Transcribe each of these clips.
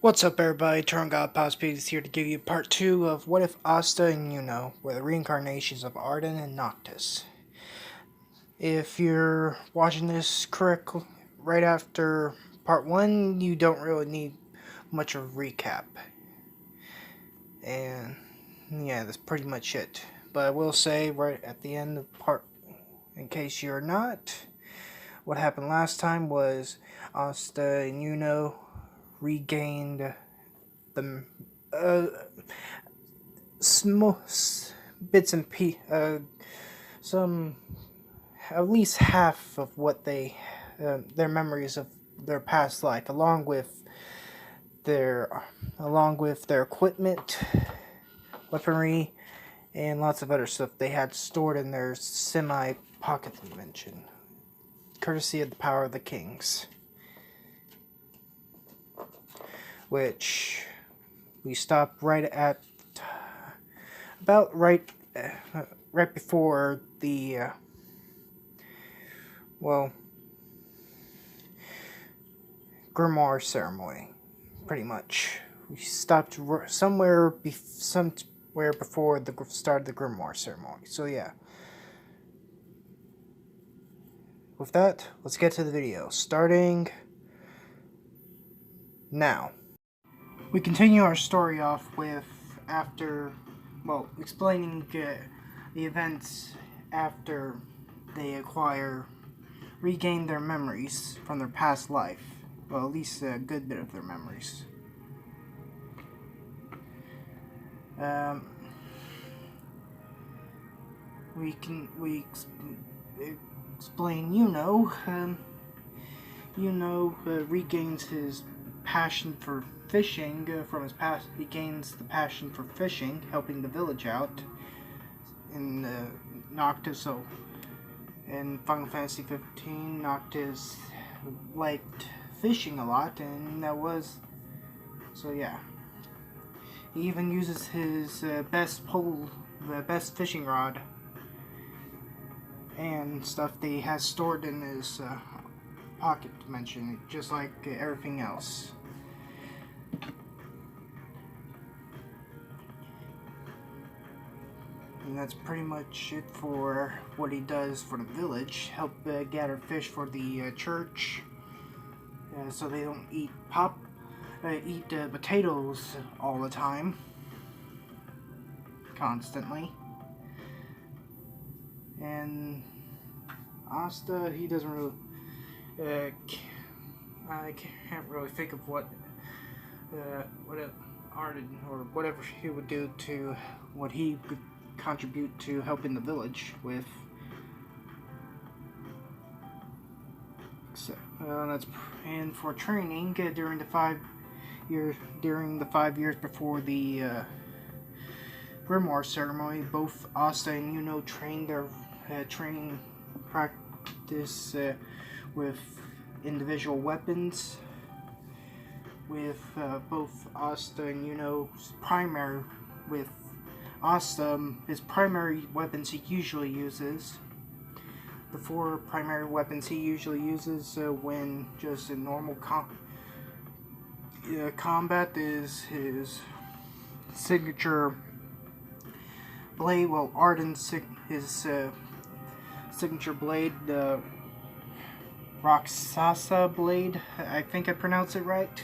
What's up, everybody? Turn God Pospeed is here to give you part 2 of What If Asta and Yuno were the reincarnations of Ardyn and Noctis. If you're watching this correctly right after part 1, you don't really need much of a recap. And yeah, that's pretty much it. But I will say right at the end of part, in case you're not, what happened last time was Asta and Yuno regained the bits and some at least half of what their memories of their past life, along with their equipment, weaponry, and lots of other stuff they had stored in their semi-pocket dimension, courtesy of the power of the kings, which we stopped right at about right before the grimoire ceremony. Pretty much, we stopped somewhere before the start of the grimoire ceremony. So yeah. With that, let's get to the video, starting now. We continue our story off with explaining the events after they regain their memories from their past life. Well, at least a good bit of their memories. We explain Yuno regains his passion for fishing from his past. He gains the passion for fishing, helping the village out in Noctis. So in Final Fantasy 15, Noctis liked fishing a lot, and that was so yeah. He even uses his best fishing rod and stuff that he has stored in his pocket dimension, just like everything else. And that's pretty much it for what he does for the village. Help gather fish for the church, so they don't eat potatoes all the time, constantly. And Asta, he doesn't really. I can't really think of what Ardyn or whatever he would do to what he could contribute to helping the village with. So and for training during the 5 years before the grimoire ceremony, both Asta and Yuno trained their training practice with individual weapons, with both Asta and Yuno's with Asta, his primary weapons he usually uses. The 4 primary weapons he usually uses when just in normal combat is his signature blade. Well, Ardyn's his signature blade, the Rakshasa blade. I think I pronounced it right.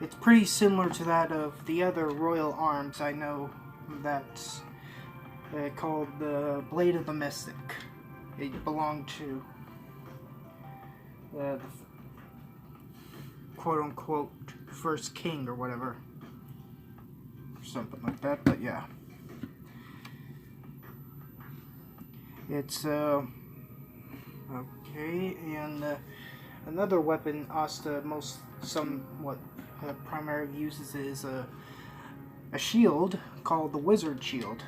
It's pretty similar to that of the other royal arms I know, that's called the Blade of the Mystic. It belonged to the quote-unquote first king or whatever. Something like that, but yeah. It's, okay, and another weapon Asta primarily uses is a shield called the Wizard Shield.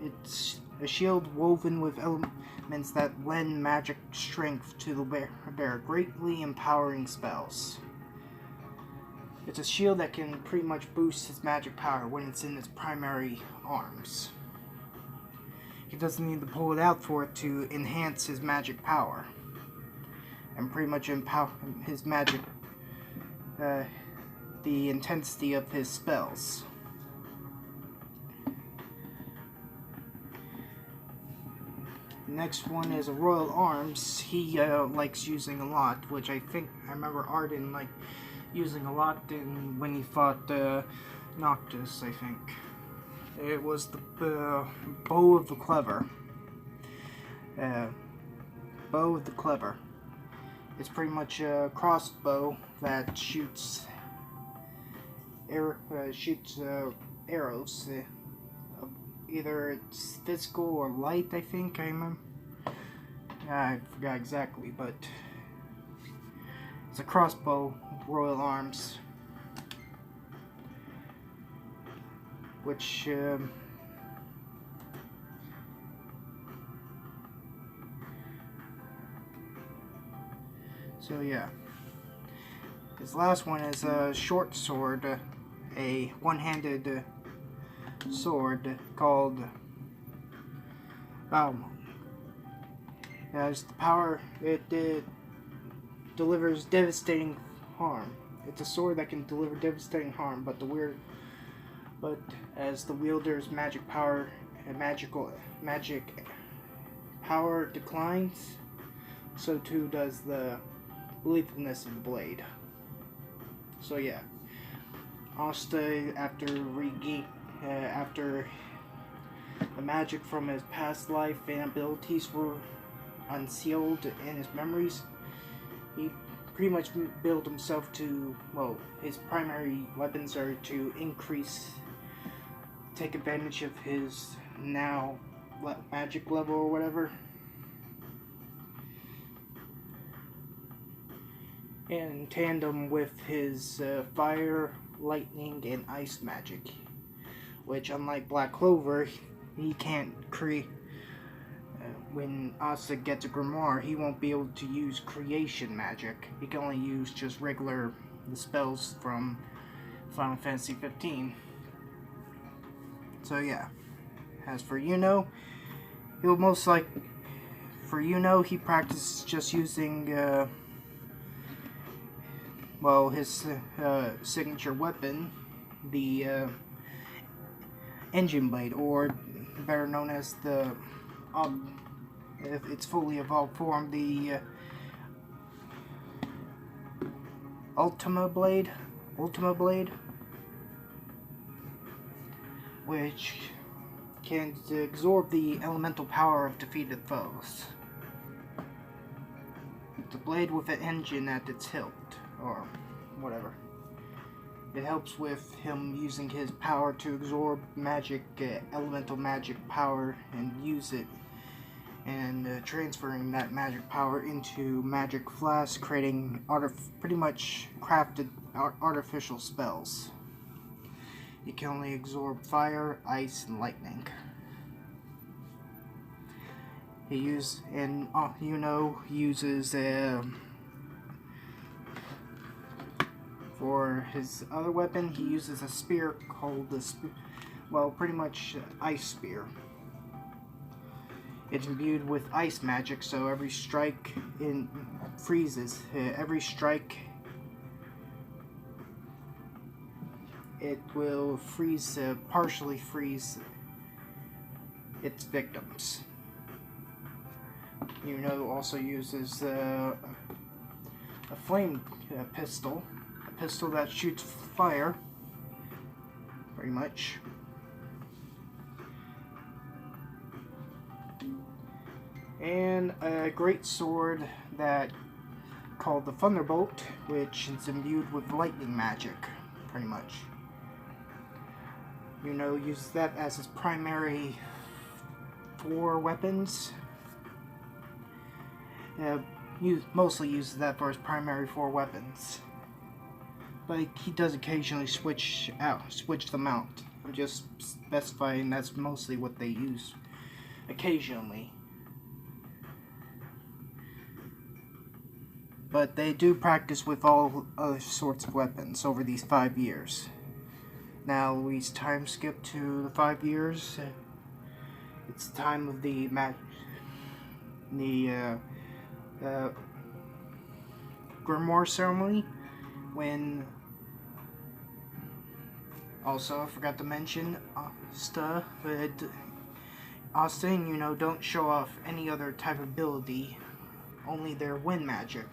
It's a shield woven with elements that lend magic strength to the bearer, greatly empowering spells. It's a shield that can pretty much boost his magic power when it's in its primary arms. He doesn't need to pull it out for it to enhance his magic power and pretty much empower his magic the intensity of his spells. Next one is a Royal Arms. He likes using a lot, which I think I remember Ardyn like using a lot when he fought Noctis. I think it was the Bow of the Clever. Bow of the Clever. It's pretty much a crossbow that shoots arrows. Either it's physical or light, I think. I remember. I forgot exactly, but it's a crossbow with Royal Arms, which so yeah. This last one is a short sword, a one-handed sword called Balm. It has the power. It delivers devastating harm. It's a sword that can deliver devastating harm, but as the wielder's magic power and magic power declines, so too does the lethalness of the blade. So yeah, Asta, after the magic from his past life and abilities were unsealed in his memories, he pretty much built himself to, well, his primary weapons are to take advantage of his now magic level or whatever, in tandem with his fire, lightning, and ice magic, which, unlike Black Clover, he can't create. When Asta gets a grimoire, he won't be able to use creation magic. He can only use just regular spells from Final Fantasy 15. So yeah. As for Yuno, he'll most like. For Yuno, he practices just using his signature weapon, the engine blade, or better known as the if its fully evolved form, the Ultima Blade, which can absorb the elemental power of defeated foes. The blade with an engine at its hilt, or whatever. It helps with him using his power to absorb magic, elemental magic power, and use it, and transferring that magic power into magic flasks, creating pretty much crafted artificial spells. He can only absorb fire, ice, and lightning. Yuno uses for his other weapon, he uses a spear called pretty much ice spear. It's imbued with ice magic, so every strike freezes. Every strike, it will partially freeze its victims. Yuno also uses a flame pistol. Pistol that shoots fire, pretty much. And a great sword that called the Thunderbolt, which is imbued with lightning magic, pretty much. Yuno uses that as his primary 4 weapons. Mostly uses that for his primary 4 weapons. But he does occasionally switch them out. I'm just specifying that's mostly what they use occasionally. But they do practice with all other sorts of weapons over these 5 years. Now we time skip to the 5 years. It's the time of the grimoire ceremony, when Also, I forgot to mention, Asta and Yuno don't show off any other type of ability, only their wind magic.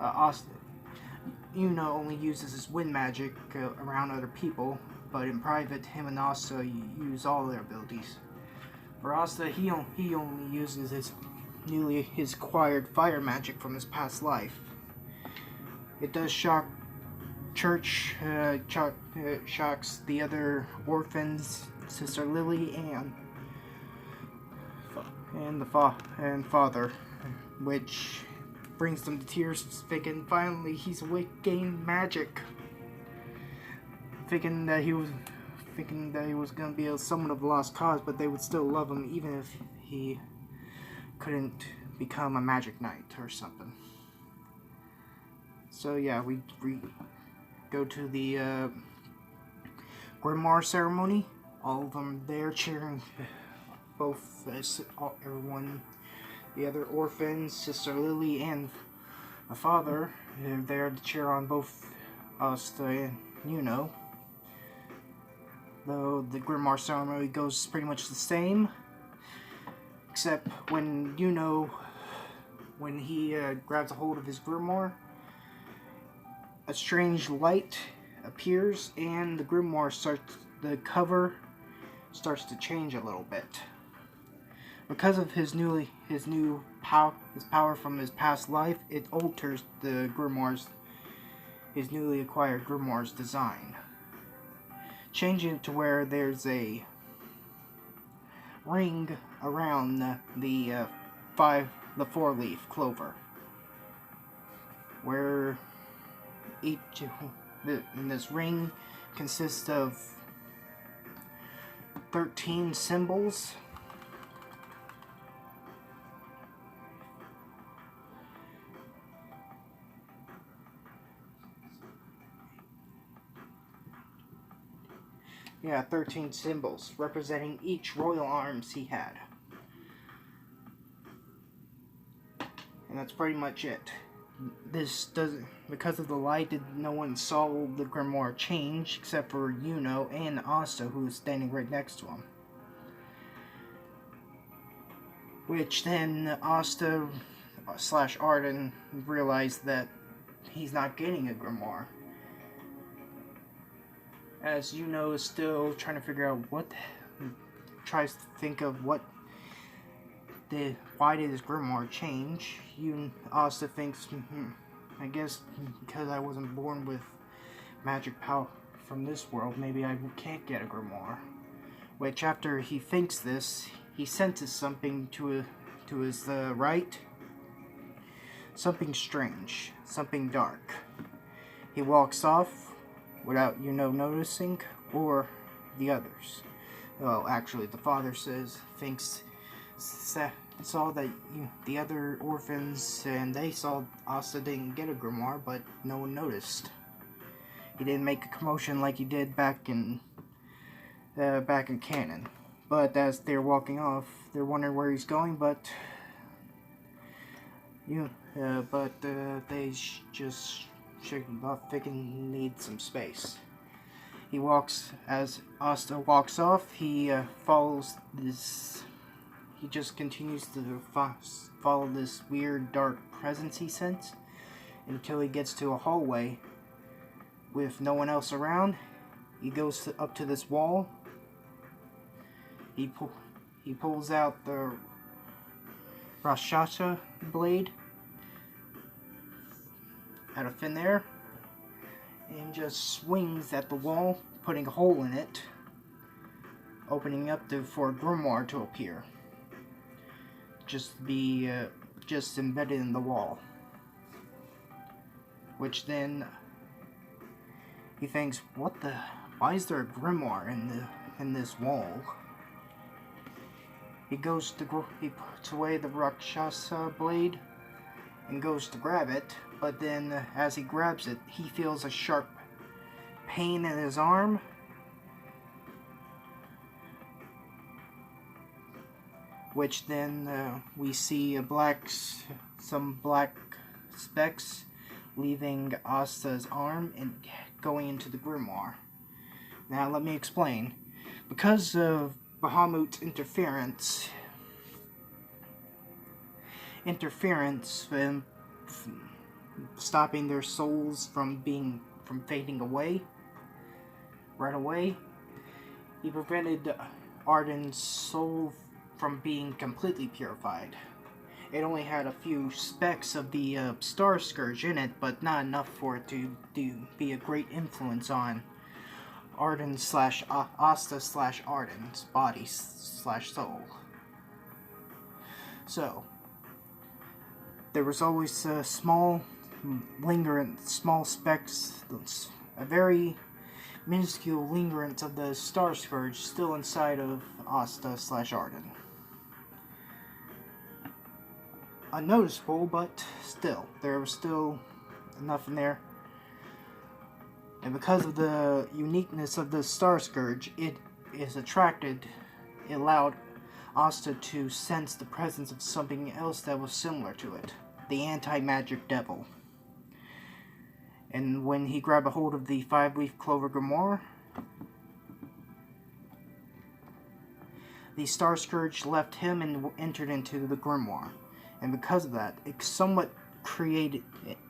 Yuno only uses his wind magic around other people, but in private, him and Asta use all their abilities. For Asta, he only uses his acquired fire magic from his past life. It does shocks the other orphans, Sister Lily and father, which brings them to tears, thinking finally he's gained magic, thinking that he was going to be somewhat of a lost cause, but they would still love him even if he couldn't become a magic knight or something. So yeah, we go to the Grimoire ceremony. All of them there cheering, everyone, the other orphans, Sister Lily and the father, they're there to cheer on both Asta and Yuno. Though the Grimoire ceremony goes pretty much the same, except when Yuno, when he grabs a hold of his Grimoire, a strange light appears and the Grimoire the cover starts to change a little bit. Because of his power from his past life, it alters the his newly acquired Grimoire's design, changing it to where there's a ring around the 4-leaf clover, where this ring consists of 13 symbols. Yeah, 13 symbols representing each royal arms he had. And that's pretty much it. This doesn't, because of the light, no one saw the Grimoire change except for Yuno and Asta, who was standing right next to him. Which then Asta / Ardyn realized that he's not getting a Grimoire, as Yuno is still trying to figure out tries to think of why did his Grimoire change. Asta thinks, I guess because I wasn't born with magic power from this world, maybe I can't get a Grimoire. Which, after he thinks this, he senses something to his right. Something strange, something dark. He walks off without noticing, or the others. Well, actually, the father saw that the other orphans, and they saw Asta didn't get a Grimoire, but no one noticed. He didn't make a commotion like he did back in canon. But as they're walking off, they're wondering where he's going, but they just shake him off, thinking he needs some space. As Asta walks off, he follows this. He just continues to follow this weird dark presence he senses until he gets to a hallway with no one else around. He goes up to this wall. He pulls out the Rakshasa blade out of thin air and just swings at the wall, putting a hole in it, opening up for a Grimoire to appear. Just embedded in the wall. Which then he thinks, why is there a Grimoire in this wall? He puts away the Rakshasa blade and goes to grab it, but then as he grabs it, he feels a sharp pain in his arm. Which then we see some black specks leaving Asta's arm and going into the Grimoire. Now let me explain. Because of Bahamut's interference in stopping their souls from fading away right away, he prevented Ardyn's soul from being completely purified. It only had a few specks of the Star Scourge in it, but not enough for it to be a great influence on Ardyn slash Asta slash Ardyn's body slash soul. So, there was always small specks, a very minuscule lingerance of the Star Scourge still inside of Asta slash Ardyn. Unnoticeable, but still, there was still enough in there. And because of the uniqueness of the Star Scourge, it allowed Asta to sense the presence of something else that was similar to it, the anti-magic devil. And when he grabbed a hold of the 5-leaf clover grimoire, the Star Scourge left him and entered into the grimoire. And because of that, it somewhat created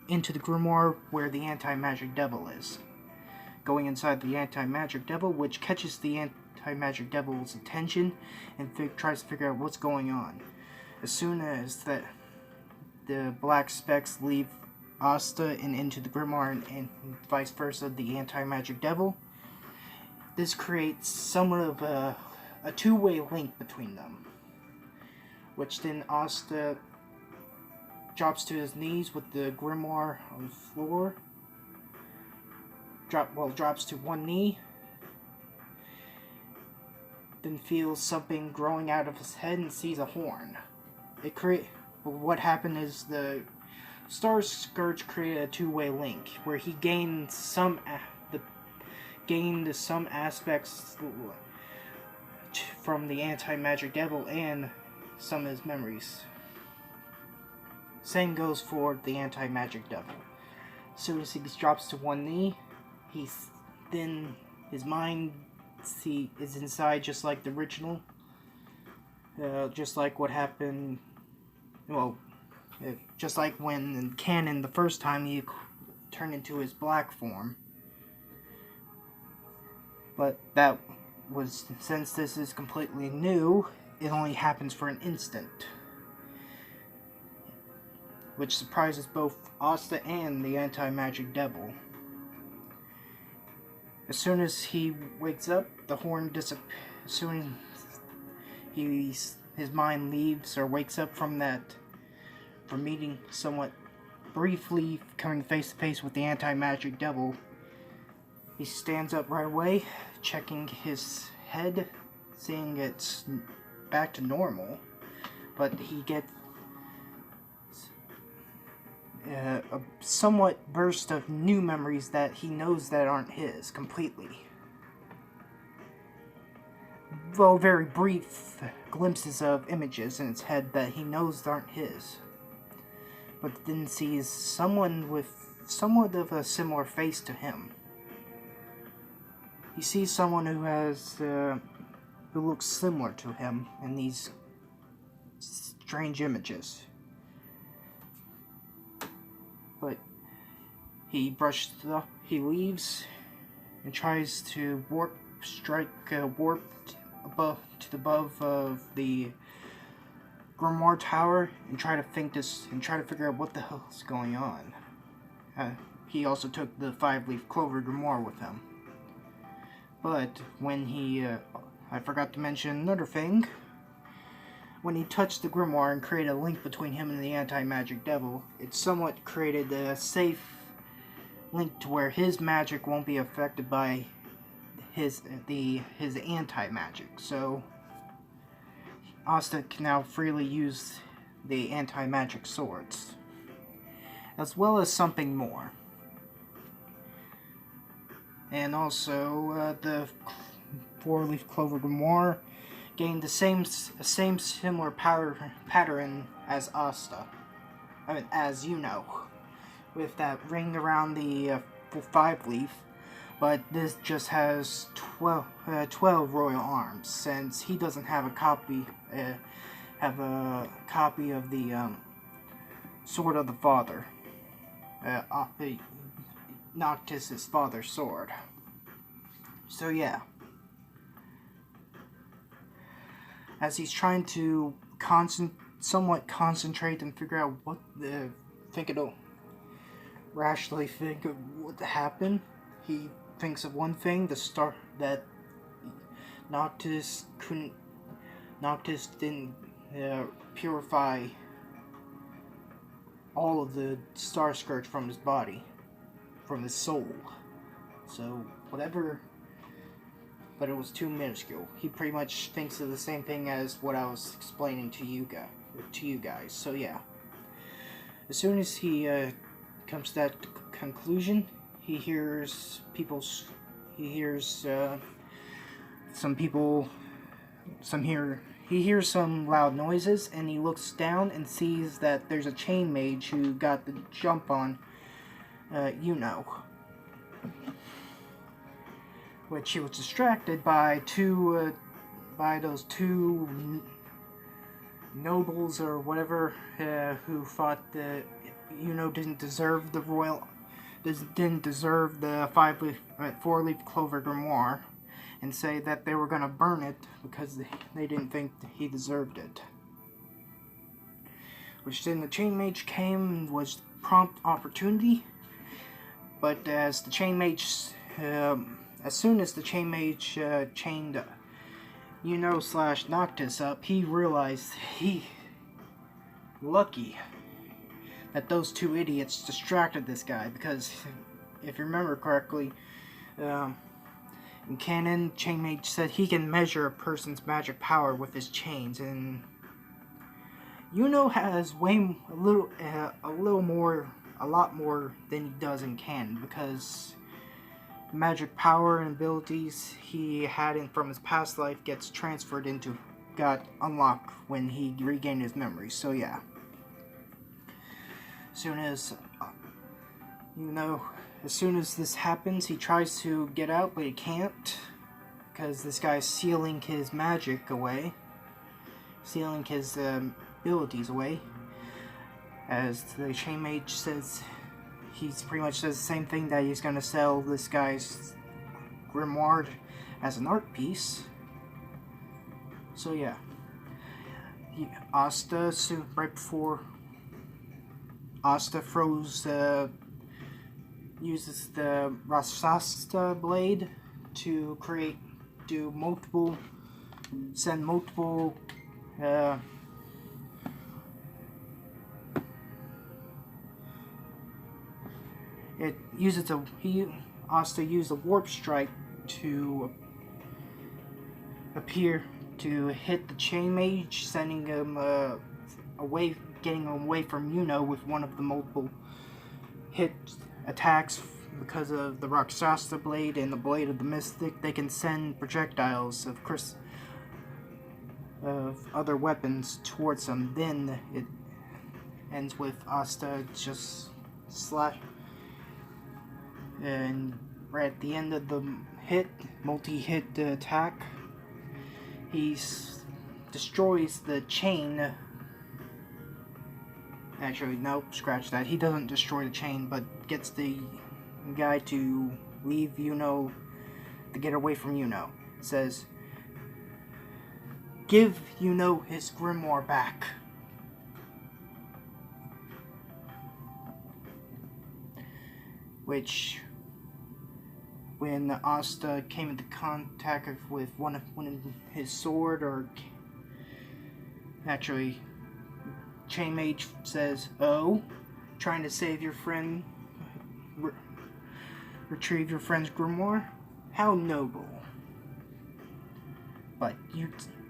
into the grimoire where the anti-magic devil is. Going inside the anti-magic devil, which catches the anti-magic devil's attention and tries to figure out what's going on. As soon as the black specks leave Asta and into the grimoire and vice versa, the anti-magic devil, this creates somewhat of a two-way link between them, which then Asta drops to his knees with the grimoire on the floor, drops to one knee, then feels something growing out of his head and sees a horn. What happened is the Star Scourge created a two-way link where he gained some aspects from the anti-magic devil and some of his memories. Same goes for the anti-magic devil. As soon as he drops to one knee, his mind is inside just like the original. Just like what happened, just like when in canon the first time he turned into his black form. But that was, since this is completely new, it only happens for an instant, which surprises both Asta and the anti-magic devil. As soon as he wakes up, the horn disappears. As soon as his mind leaves or wakes up from meeting somewhat briefly, coming face to face with the anti-magic devil, he stands up right away, checking his head, seeing it's back to normal, but he gets a somewhat burst of new memories that he knows that aren't his completely. Though very brief glimpses of images in his head that he knows aren't his. But then sees someone with somewhat of a similar face to him. He sees someone who looks similar to him in these strange images. But he leaves and tries to warp above of the Grimoire Tower and try to figure out what the hell is going on. He also took the 5-leaf clover grimoire with him. But when I forgot to mention another thing. When he touched the grimoire and created a link between him and the anti-magic devil, it somewhat created a safe link to where his magic won't be affected by his anti-magic. So Asta can now freely use the anti-magic swords, as well as something more. And also, the 4-leaf clover grimoire gained the same similar pattern as as Yuno, with that ring around the 5-leaf, but this just has 12 royal arms, since he doesn't have a copy of the Sword of the Father, Noctis' father's sword. So yeah, as he's trying to somewhat concentrate and figure out rationally think of what happened, he thinks of one thing: that Noctis didn't purify all of the Star Scourge from his body, from his soul. So whatever, but it was too minuscule. He pretty much thinks of the same thing as what I was explaining to you guys. So yeah, as soon as he comes to that conclusion, he hears some loud noises, and he looks down and sees that there's a chain mage who got the jump on Yuno, which he was distracted by those two nobles or whatever who thought that Yuno didn't deserve the 4-leaf clover grimoire, and say that they were gonna burn it because they didn't think he deserved it. Which then the chain mage came, was prompt opportunity, but as soon as the chain mage chained Yuno / Noctis up, he realized lucky that those two idiots distracted this guy, because if you remember correctly, in canon, Chain Mage said he can measure a person's magic power with his chains, and Yuno has a lot more than he does in canon, because magic power and abilities he had from his past life got unlocked when he regained his memories. So yeah, as soon as this happens, he tries to get out, but he can't, because this guy's sealing his magic away, sealing his abilities away. As the Chain Mage says, he pretty much says the same thing, that he's going to sell this guy's grimoire as an art piece. So yeah, right before Asta uses the Rasasta blade to send multiple Asta used a warp strike to hit the Chain Mage, sending him getting him away from Yuno with one of the multiple hit attacks. Because of the Rakshasa blade and the blade of the Mystic, they can send projectiles of other weapons towards them. Then it ends with Asta just slash, and right at the end of the multi-hit attack, he destroys the chain. Actually, no, scratch that. He doesn't destroy the chain, but gets the guy to leave Yuno, to get away from Yuno. Says, give Yuno his grimoire back. Which, when Asta came into contact with one of his sword, or actually, Chain Mage says, "Oh, trying to save your friend, retrieve your friend's grimoire? How noble, but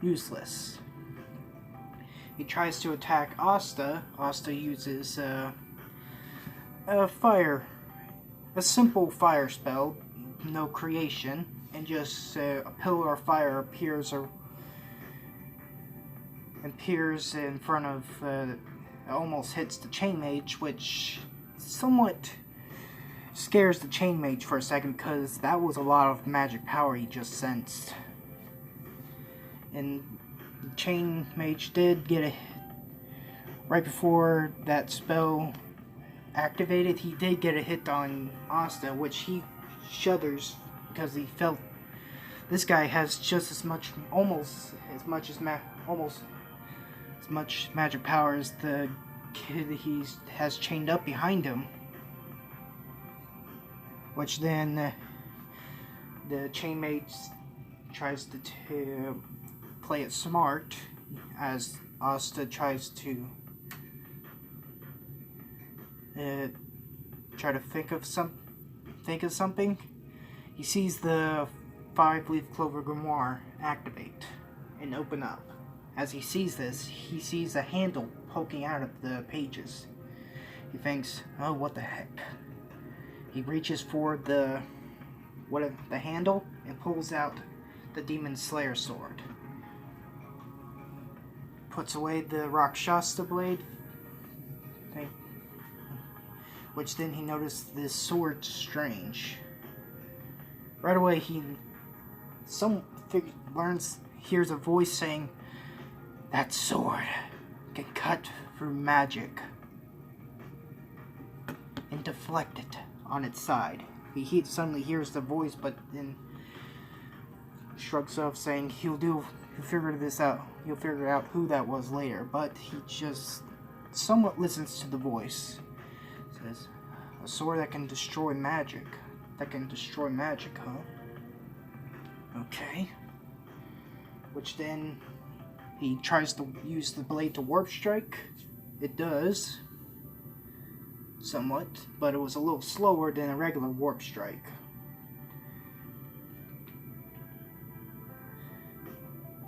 useless." He tries to attack Asta. Asta uses a simple fire spell, no creation, and just a pillar of fire appears in front of, almost hits the Chain Mage, which somewhat scares the chain mage for a second, because that was a lot of magic power he just sensed. And the chain mage did get a... Right before that spell activated, he did get a hit on Asta, which he shudders because he felt this guy has just as much, almost as much magic power as the kid he has chained up behind him. Which then the chain mage tries to play it smart as Asta tries to try to think of something. He sees the 5-leaf clover grimoire activate and open up. As he sees this, he sees a handle poking out of the pages. He thinks, "Oh, what the heck?" He reaches for the handle and pulls out the Demon Slayer sword. Puts away the Rakshasa blade, which then he noticed this sword strange. Right away he hears a voice saying, "That sword can cut through magic," and deflect it on its side. He suddenly hears the voice, but then shrugs off, saying he'll figure this out. He'll figure out who that was later. But he just somewhat listens to the voice. Says, "A sword that can destroy magic. That can destroy magic, huh? Okay." Which then he tries to use the blade to warp strike. It does. Somewhat, but it was a little slower than a regular warp strike.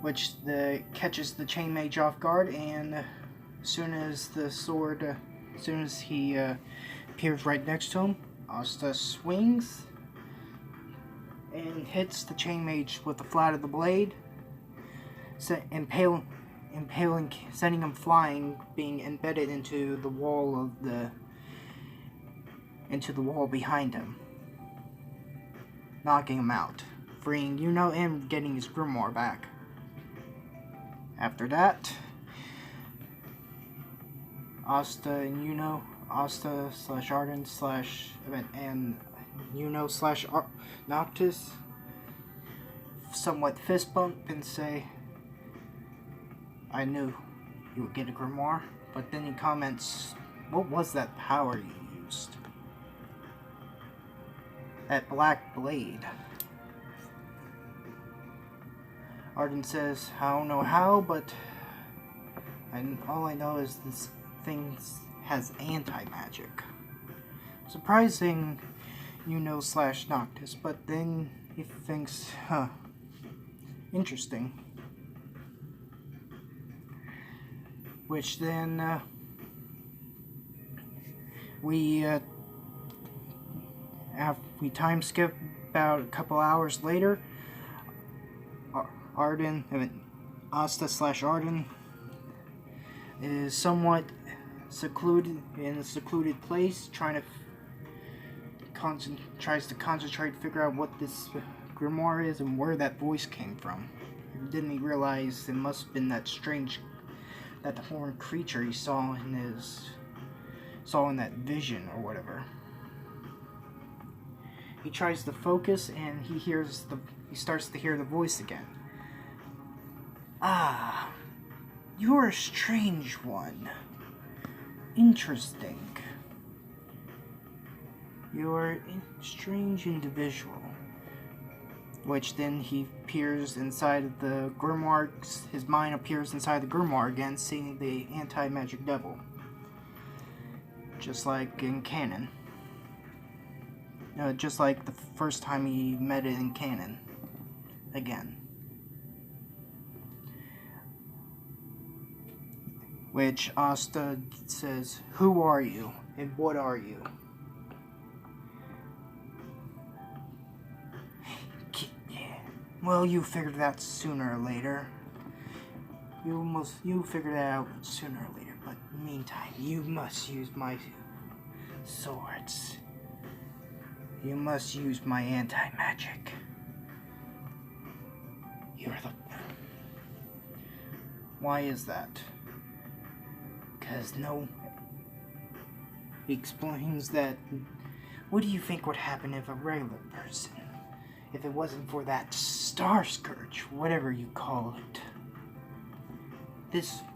Which catches the chain mage off guard, and as soon as he appears right next to him, Asta swings and hits the chain mage with the flat of the blade, impaling, sending him flying, being embedded into the wall behind him, knocking him out, freeing Yuno and getting his grimoire back. After that, Asta and Yuno, Asta/Ardyn and Yuno/ Noctis somewhat fist bump and say, "I knew you would get a grimoire," but then he comments, "What was that power you used? That black blade." Ardyn says, "I don't know how, but all I know is this thing has anti-magic." Surprising Yuno/Noctis, but then he thinks, interesting. Which then we time skip about a couple hours later. Asta/Ardyn is somewhat secluded in a secluded place, tries to concentrate, figure out what this grimoire is and where that voice came from. And then he realized it must have been that horned creature he saw in that vision or whatever. He tries to focus, and he starts to hear the voice again. "Ah, you're a strange one. Interesting. You're a strange individual." Which then he appears inside the grimoire. His mind appears inside the grimoire again, seeing the anti-magic devil, just like in canon. Just like the first time he met it in canon. Again. Which Asta says, "Who are you? And what are you?" "Well, you figured that sooner or later. You figured that out sooner or later, but in the meantime, you must use my swords." You must use my anti-magic. You're the... Why is that? Because no... He explains that... What do you think would happen if a regular person... If it wasn't for that Star Scourge, whatever you call it...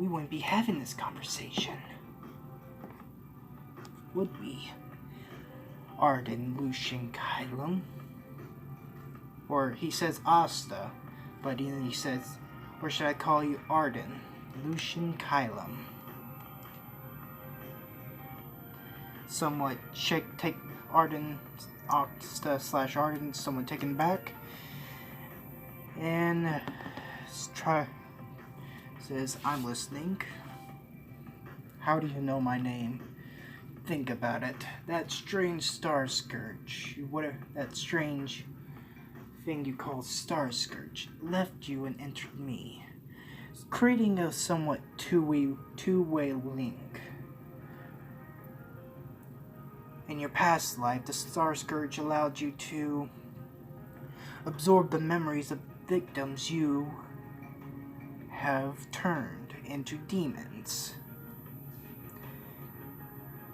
We wouldn't be having this conversation. Would we? Ardyn, Lucian, Kylum. Or he says Asta, but then he says, or should I call you Ardyn, Lucian, Kylum? Somewhat take Ardyn, Asta / Ardyn, somewhat taken back. And says, I'm listening. How do you know my name? Think about it. That strange Star Scourge, that strange thing you call Star Scourge, left you and entered me, creating a somewhat two-way link. In your past life, the Star Scourge allowed you to absorb the memories of victims you have turned into demons.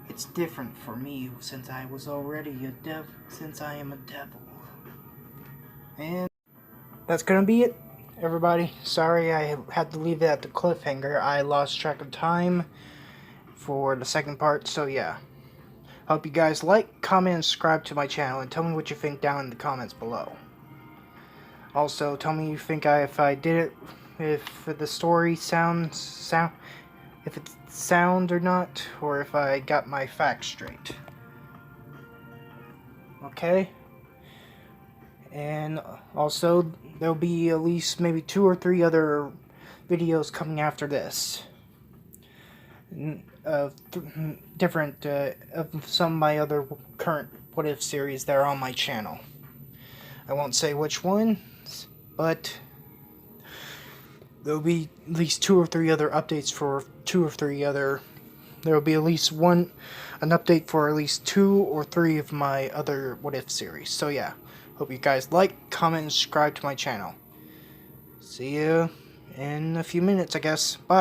It's different for me since I was already a devil, since I am a devil. And that's gonna be it, everybody. Sorry I had to leave it at the cliffhanger. I lost track of time for the second part, so yeah. Hope you guys like, comment, and subscribe to my channel, and tell me what you think down in the comments below. Also, tell me you think if I did it, if the story if it's sound or not, or if I got my facts straight. Okay? And also, there'll be at least maybe 2 or 3 other videos coming after this. Different, of some of my other current What If series that are on my channel. I won't say which ones, but there'll be at least 2 or 3 other updates for 2 or 3 other... There will be at least an update for at least 2 or 3 of my other What If series. So yeah, hope you guys like, comment, and subscribe to my channel. See you in a few minutes, I guess. Bye.